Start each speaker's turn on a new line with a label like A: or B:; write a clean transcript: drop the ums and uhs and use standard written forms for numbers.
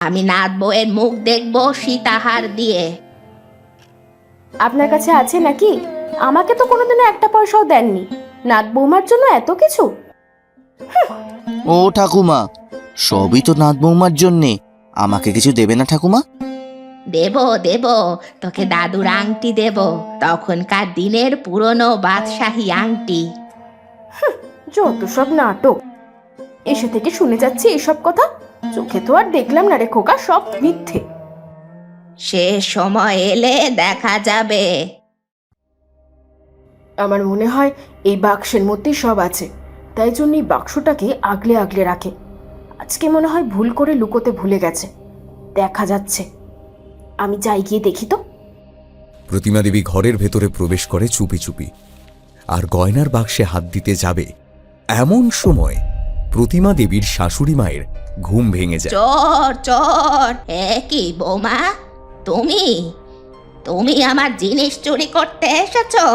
A: আমি নাত বউয়ের মুখ দেখবো সীতাহার দিয়ে।
B: আপনার কাছে আছে নাকি? আমাকে তো কোনোদিনও একটা পয়সাও দেননি, নাত বৌমার জন্য এত কিছু।
C: ও ঠাকুমা, সবই তো নাত বৌমার জন্যে, আমাকে কিছু দেবে না ঠাকুমা?
A: দেব দেব, তোকে দাদুর আংটি দেব, তখনকার দিনের পুরনো বাদশাহী আংটি।
B: যত সব নাটক, এসে থেকে শুনে যাচ্ছি এসব কথা, চোখে তো আর দেখলাম না রে খোকা, সব মিথ্যে।
A: সে সময় এলে দেখা যাবে।
B: আমার মনে হয় এই বাক্সের মধ্যেই সব আছে, তাই জন্য এই বাক্সটাকে আগলে আগলে রাখে। আজকে মনে হয় ভুল করে লুকোতে ভুলে গেছে, দেখা যাচ্ছে। আমি যাই গিয়ে দেখি তো।
D: প্রতিমা দেবী ঘরের ভেতরে প্রবেশ করে চুপি চুপি, আর গয়নার বাক্সে হাত দিতে যাবে এমন সময় প্রতিমা দেবীর শাশুড়ি মায়ের ঘুম ভেঙে যায়।
A: চোর চোর! এ কি বৌমা, তুমি তুমি আমার জিনিস চুরি করতে এসেছো?